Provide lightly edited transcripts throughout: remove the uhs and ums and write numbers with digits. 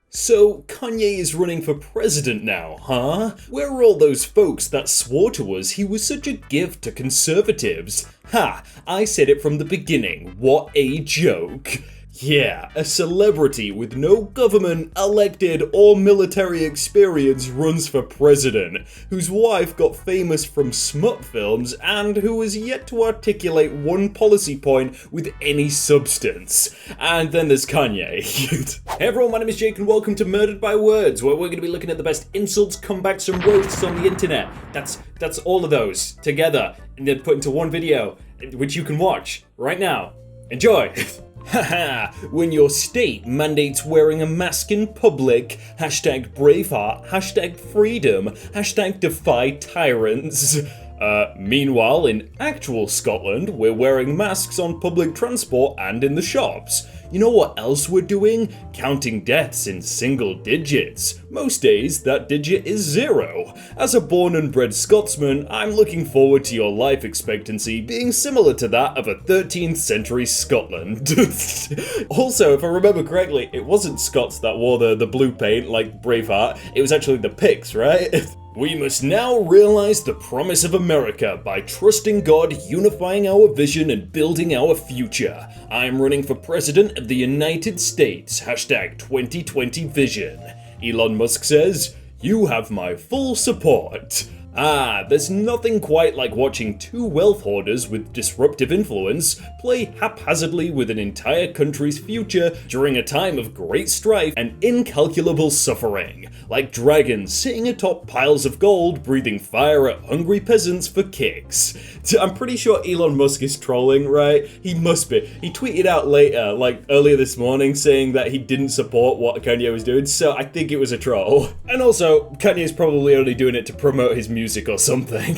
So, Kanye is running for president now, huh? Where are all those folks that swore to us he was such a gift to conservatives? Ha! I said it from the beginning, what a joke! Yeah, a celebrity with no government, elected, or military experience runs for president, whose wife got famous from smut films and who has yet to articulate one policy point with any substance. And then there's Kanye. Hey everyone, my name is Jake and welcome to Murdered by Words, where we're going to be looking at the best insults, comebacks, and roasts on the internet. That's all of those together and then put into one video, which you can watch right now. Enjoy! Haha, when your state mandates wearing a mask in public, hashtag Braveheart, hashtag freedom, hashtag defy tyrants. Meanwhile, in actual Scotland, we're wearing masks on public transport and in the shops. You know what else we're doing? Counting deaths in single digits. Most days, that digit is 0. As a born and bred Scotsman, I'm looking forward to your life expectancy being similar to that of a 13th century Scotland. Also, if I remember correctly, it wasn't Scots that wore the blue paint like Braveheart, it was actually the Picts, right? We must now realize the promise of America by trusting God, unifying our vision, and building our future. I am running for President of the United States, hashtag 2020 Vision. Elon Musk says, "You have my full support." There's nothing quite like watching two wealth hoarders with disruptive influence play haphazardly with an entire country's future during a time of great strife and incalculable suffering, like dragons sitting atop piles of gold breathing fire at hungry peasants for kicks. I'm pretty sure Elon Musk is trolling, right? He must be. He tweeted out later, like earlier this morning, saying that he didn't support what Kanye was doing, so I think it was a troll. And also, Kanye's probably only doing it to promote his music or something.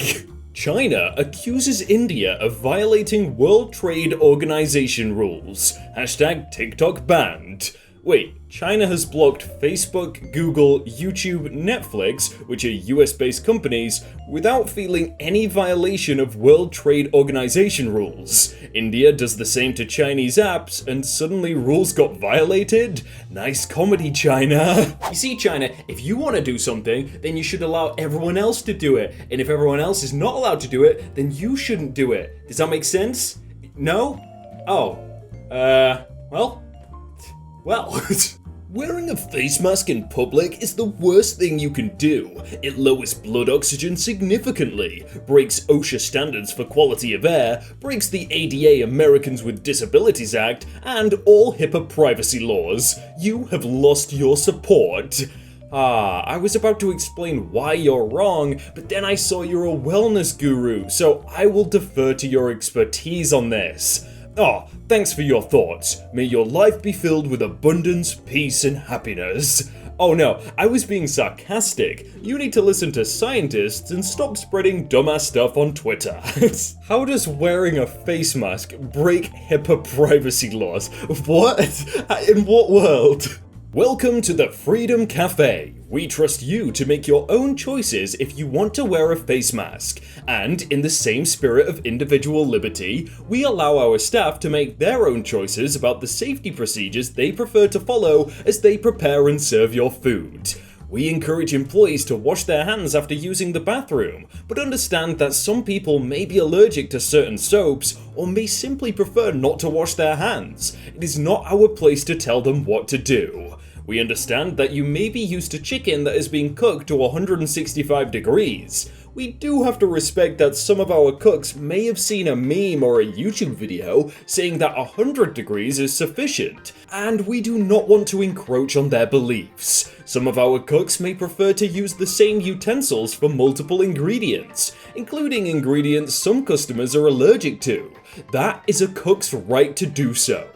China accuses India of violating World Trade Organization rules. Hashtag TikTok banned. Wait, China has blocked Facebook, Google, YouTube, Netflix, which are US-based companies, without feeling any violation of World Trade Organization rules. India does the same to Chinese apps, and suddenly rules got violated? Nice comedy, China. You see, China, if you want to do something, then you should allow everyone else to do it. And if everyone else is not allowed to do it, then you shouldn't do it. Does that make sense? No? Oh. Well. Wearing a face mask in public is the worst thing you can do. It lowers blood oxygen significantly, breaks OSHA standards for quality of air, breaks the ADA Americans with Disabilities Act, and all HIPAA privacy laws. You have lost your support. I was about to explain why you're wrong, but then I saw you're a wellness guru, so I will defer to your expertise on this. Thanks for your thoughts. May your life be filled with abundance, peace, and happiness. Oh no, I was being sarcastic. You need to listen to scientists and stop spreading dumbass stuff on Twitter. How does wearing a face mask break HIPAA privacy laws? What? In what world? Welcome to the Freedom Cafe. We trust you to make your own choices if you want to wear a face mask. And in the same spirit of individual liberty, we allow our staff to make their own choices about the safety procedures they prefer to follow as they prepare and serve your food. We encourage employees to wash their hands after using the bathroom, but understand that some people may be allergic to certain soaps or may simply prefer not to wash their hands. It is not our place to tell them what to do. We understand that you may be used to chicken that is being cooked to 165 degrees. We do have to respect that some of our cooks may have seen a meme or a YouTube video saying that 100 degrees is sufficient, and we do not want to encroach on their beliefs. Some of our cooks may prefer to use the same utensils for multiple ingredients, including ingredients some customers are allergic to. That is a cook's right to do so.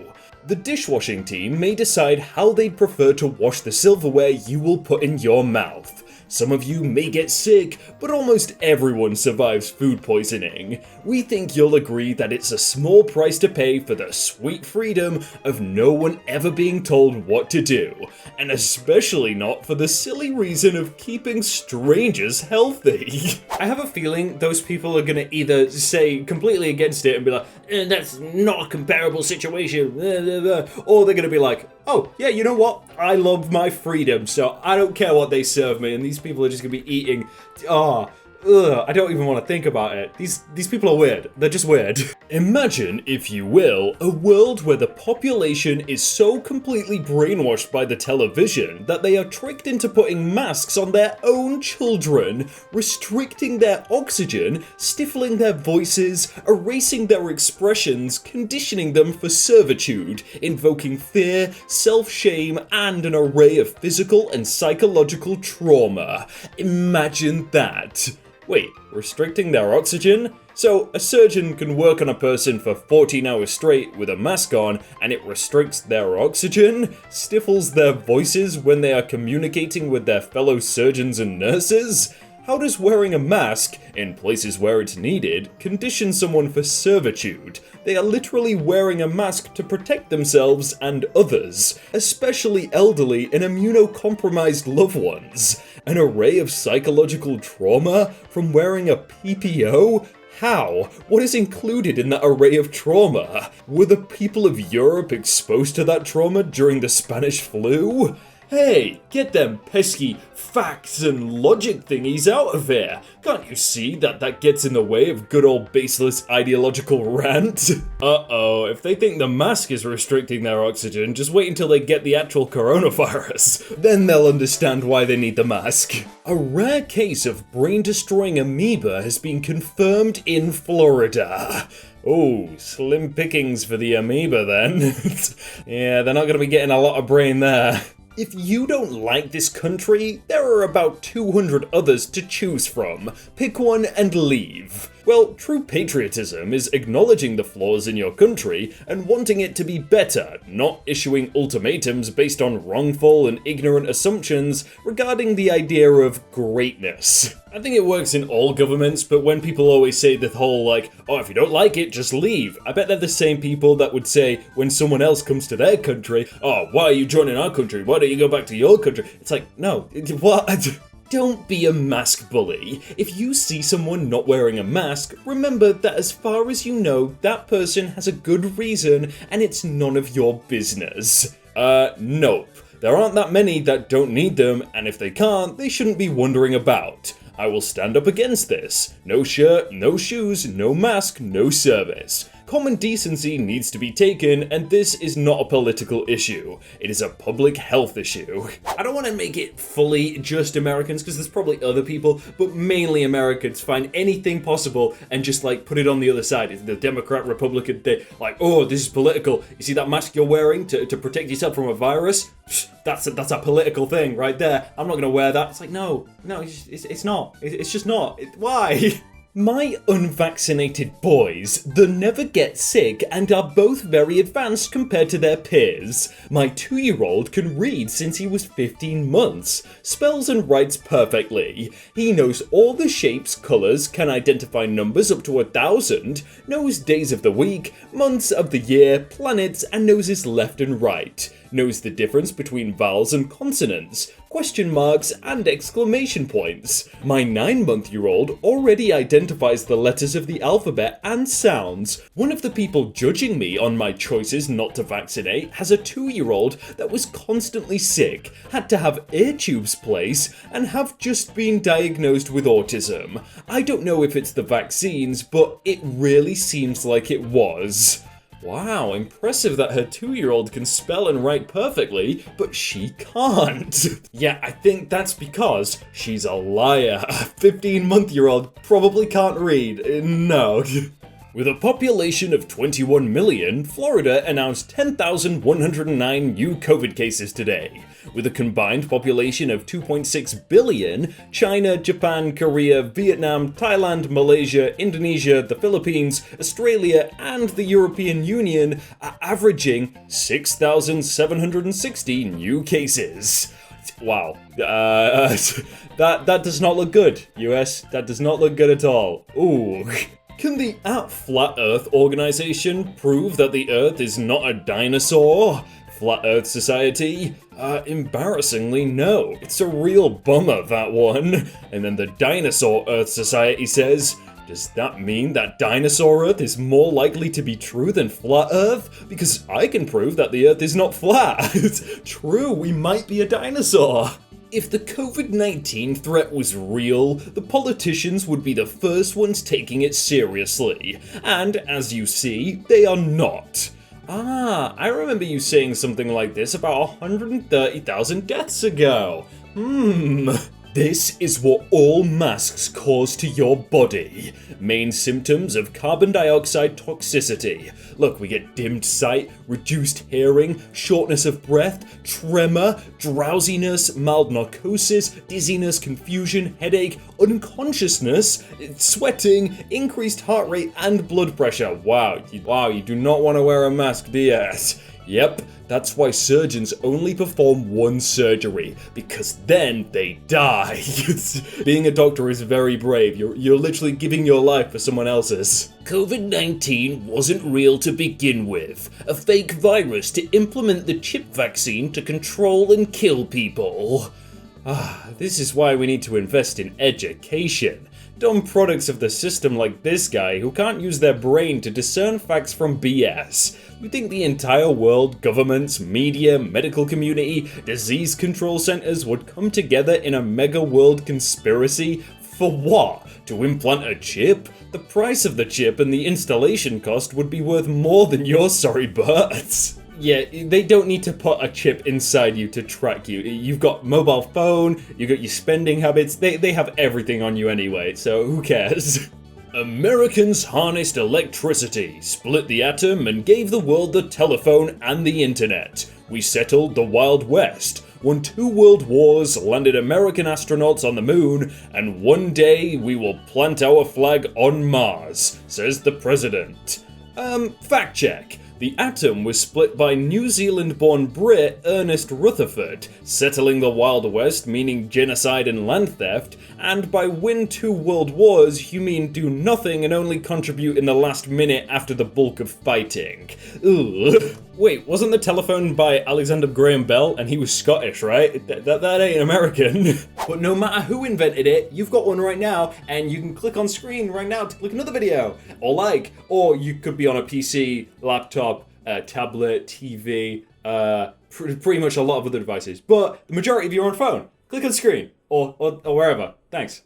The dishwashing team may decide how they'd prefer to wash the silverware you will put in your mouth. Some of you may get sick, but almost everyone survives food poisoning. We think you'll agree that it's a small price to pay for the sweet freedom of no one ever being told what to do, and especially not for the silly reason of keeping strangers healthy. I have a feeling those people are gonna either say completely against it and be like, that's not a comparable situation, or they're gonna be like, oh, yeah, you know what? I love my freedom, so I don't care what they serve me, and these people are just gonna be eating, I don't even want to think about it. These people are weird. They're just weird. Imagine, if you will, a world where the population is so completely brainwashed by the television that they are tricked into putting masks on their own children, restricting their oxygen, stifling their voices, erasing their expressions, conditioning them for servitude, invoking fear, self-shame, and an array of physical and psychological trauma. Imagine that. Wait, restricting their oxygen? So, a surgeon can work on a person for 14 hours straight with a mask on, and it restricts their oxygen? Stifles their voices when they are communicating with their fellow surgeons and nurses? How does wearing a mask, in places where it's needed, condition someone for servitude? They are literally wearing a mask to protect themselves and others, especially elderly and immunocompromised loved ones. An array of psychological trauma from wearing a PPO? How? What is included in that array of trauma? Were the people of Europe exposed to that trauma during the Spanish flu? Hey, get them pesky facts and logic thingies out of here. Can't you see that gets in the way of good old baseless ideological rant? Uh-oh, if they think the mask is restricting their oxygen, just wait until they get the actual coronavirus. Then they'll understand why they need the mask. A rare case of brain-destroying amoeba has been confirmed in Florida. Oh, slim pickings for the amoeba then. Yeah, they're not going to be getting a lot of brain there. If you don't like this country, there are about 200 others to choose from. Pick one and leave. Well, true patriotism is acknowledging the flaws in your country and wanting it to be better, not issuing ultimatums based on wrongful and ignorant assumptions regarding the idea of greatness. I think it works in all governments, but when people always say the whole like, oh, if you don't like it, just leave. I bet they're the same people that would say when someone else comes to their country, oh, why are you joining our country? Why don't you go back to your country? It's like, no, what? Don't be a mask bully. If you see someone not wearing a mask, remember that as far as you know, that person has a good reason and it's none of your business. Nope. There aren't that many that don't need them, and if they can't, they shouldn't be wondering about. I will stand up against this. No shirt, no shoes, no mask, no service. Common decency needs to be taken, and this is not a political issue. It is a public health issue. I don't want to make it fully just Americans, because there's probably other people, but mainly Americans find anything possible and just like put it on the other side. It's the Democrat, Republican, they like, oh, this is political. You see that mask you're wearing to protect yourself from a virus? That's a political thing right there. I'm not going to wear that. It's like, no, it's not. It's just not. Why? My unvaccinated boys, they never get sick and are both very advanced compared to their peers. My 2-year-old can read since he was 15 months, spells and writes perfectly. He knows all the shapes, colours, can identify numbers up to 1,000, knows days of the week, months of the year, planets, and knows his left and right. Knows the difference between vowels and consonants, question marks, and exclamation points. My 9-month-year-old already identifies the letters of the alphabet and sounds. One of the people judging me on my choices not to vaccinate has a 2-year-old that was constantly sick, had to have ear tubes placed, and have just been diagnosed with autism. I don't know if it's the vaccines, but it really seems like it was. Wow, impressive that her 2-year-old can spell and write perfectly, but she can't. Yeah, I think that's because she's a liar. A 15-month-year-old probably can't read. No. With a population of 21 million, Florida announced 10,109 new COVID cases today. With a combined population of 2.6 billion, China, Japan, Korea, Vietnam, Thailand, Malaysia, Indonesia, the Philippines, Australia, and the European Union are averaging 6,760 new cases. Wow. That does not look good, US. That does not look good at all. Ooh. Can the Flat Earth organization prove that the Earth is not a dinosaur? Flat Earth Society? Embarrassingly, no. It's a real bummer, that one. And then the Dinosaur Earth Society says, Does that mean that dinosaur Earth is more likely to be true than flat Earth? Because I can prove that the Earth is not flat. True, we might be a dinosaur. If the COVID-19 threat was real, the politicians would be the first ones taking it seriously. And as you see, they are not. I remember you saying something like this about 130,000 deaths ago. This is what all masks cause to your body. Main symptoms of carbon dioxide toxicity. Look, we get dimmed sight, reduced hearing, shortness of breath, tremor, drowsiness, mild narcosis, dizziness, confusion, headache, unconsciousness, sweating, increased heart rate, and blood pressure. Wow, you do not want to wear a mask, do you? Yep, that's why surgeons only perform one surgery, because then they die. Being a doctor is very brave. You're literally giving your life for someone else's. COVID-19 wasn't real to begin with. A fake virus to implement the chip vaccine to control and kill people. This is why we need to invest in education. Dumb products of the system like this guy who can't use their brain to discern facts from BS. You think the entire world, governments, media, medical community, disease control centers would come together in a mega world conspiracy? For what? To implant a chip? The price of the chip and the installation cost would be worth more than your sorry butts. Yeah, they don't need to put a chip inside you to track you. You've got mobile phone, you've got your spending habits, they have everything on you anyway, so who cares? Americans harnessed electricity, split the atom, and gave the world the telephone and the internet. We settled the Wild West, won 2 world wars, landed American astronauts on the moon, and one day we will plant our flag on Mars, says the president. Fact check. The atom was split by New Zealand-born Brit Ernest Rutherford, settling the Wild West, meaning genocide and land theft, and by win 2 world wars, you mean do nothing and only contribute in the last minute after the bulk of fighting. Ugh. Wait, wasn't the telephone by Alexander Graham Bell, and he was Scottish, right? That ain't American. But no matter who invented it, you've got one right now, and you can click on screen right now to click another video, or you could be on a PC, laptop, tablet, TV, pretty much a lot of other devices. But the majority of you are on phone. Click on screen, or wherever. Thanks.